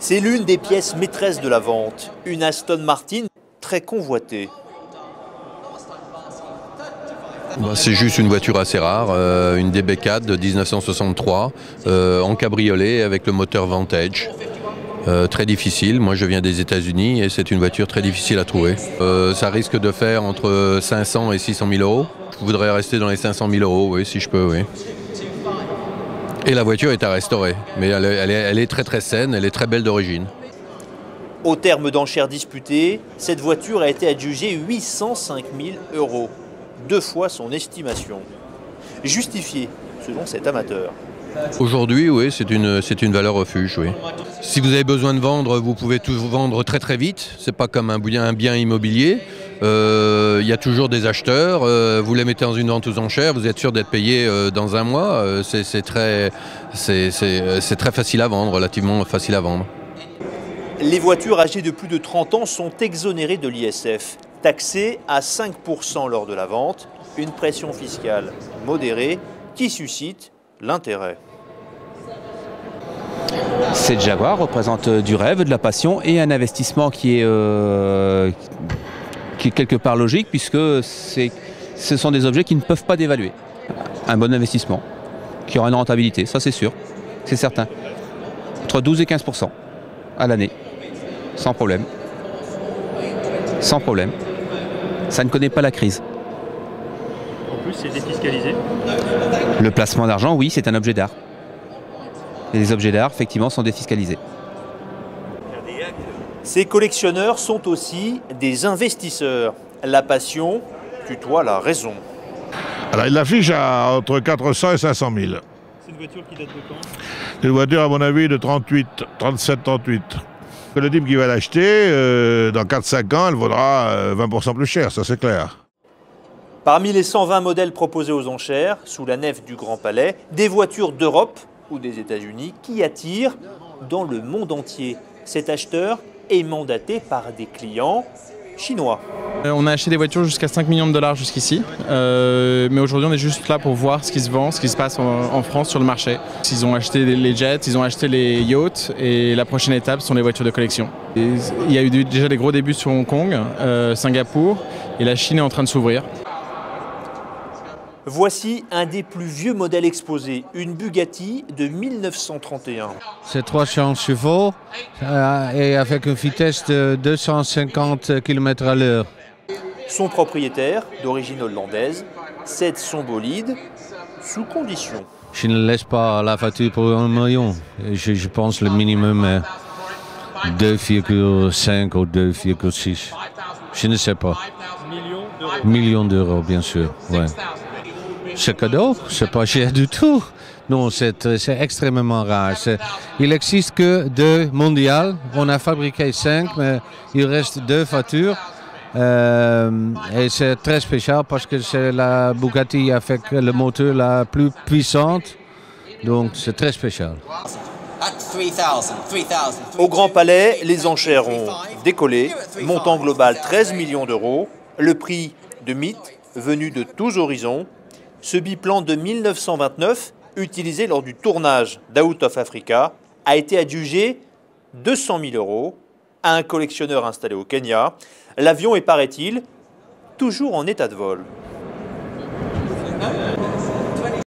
C'est l'une des pièces maîtresses de la vente, une Aston Martin très convoitée. C'est juste une voiture assez rare, une DB4 de 1963, en cabriolet avec le moteur Vantage. Très difficile, moi je viens des États-Unis et c'est une voiture très difficile à trouver. Ça risque de faire entre 500 et 600 000 euros. Je voudrais rester dans les 500 000 euros, oui, si je peux, oui. Et la voiture est à restaurer, mais elle est très très saine, elle est très belle d'origine. Au terme d'enchères disputées, cette voiture a été adjugée 805 000 euros, 2 fois son estimation. Justifiée, selon cet amateur. Aujourd'hui, oui, c'est une valeur refuge, oui. Si vous avez besoin de vendre, vous pouvez tout vendre très très vite. C'est pas comme un bien immobilier. Il y a toujours des acheteurs. Vous les mettez dans une vente aux enchères, vous êtes sûr d'être payé dans un mois. C'est très facile à vendre, relativement facile à vendre. Les voitures âgées de plus de 30 ans sont exonérées de l'ISF, taxées à 5% lors de la vente, une pression fiscale modérée qui suscite l'intérêt. Cette Jaguar représente du rêve, de la passion et un investissement qui est quelque part logique puisque ce sont des objets qui ne peuvent pas dévaluer. Un bon investissement qui aura une rentabilité, ça c'est sûr, c'est certain. Entre 12 et 15% à l'année, sans problème. Sans problème. Ça ne connaît pas la crise. En plus, c'est défiscalisé. Le placement d'argent, oui, c'est un objet d'art. Et les objets d'art, effectivement, sont défiscalisés. Ces collectionneurs sont aussi des investisseurs. La passion tutoie la raison. Alors, il l'affiche à entre 400 et 500 000. C'est une voiture qui date de quand? C'est une voiture, à mon avis, de 37-38. Le type qui va l'acheter, dans 4-5 ans, elle vaudra 20% plus cher, ça c'est clair. Parmi les 120 modèles proposés aux enchères, sous la nef du Grand Palais, des voitures d'Europe ou des États-Unis qui attirent dans le monde entier. Cet acheteur est mandaté par des clients chinois. On a acheté des voitures jusqu'à 5 millions de dollars jusqu'ici, mais aujourd'hui on est juste là pour voir ce qui se vend, ce qui se passe en France sur le marché. Ils ont acheté les jets, ils ont acheté les yachts et la prochaine étape sont les voitures de collection. Et il y a eu déjà des gros débuts sur Hong Kong, Singapour et la Chine est en train de s'ouvrir. Voici un des plus vieux modèles exposés, une Bugatti de 1931. C'est 300 chevaux et avec une vitesse de 250 km à l'heure. Son propriétaire, d'origine hollandaise, cède son bolide sous condition. Je ne laisse pas la voiture pour 1 million. Je pense le minimum est 2,5 ou 2,6. Je ne sais pas. Millions d'euros, bien sûr. Ouais. C'est cadeau, c'est pas cher du tout. Non, c'est extrêmement rare. Il n'existe que 2 mondiales. On a fabriqué 5, mais il reste 2 voitures. Et c'est très spécial parce que c'est la Bugatti avec le moteur la plus puissante. Donc c'est très spécial. Au Grand Palais, les enchères ont décollé. Montant global 13 millions d'euros. Le prix de mythes venus de tous horizons. Ce biplan de 1929, utilisé lors du tournage d'Out of Africa, a été adjugé 200 000 euros à un collectionneur installé au Kenya. L'avion est, paraît-il, toujours en état de vol.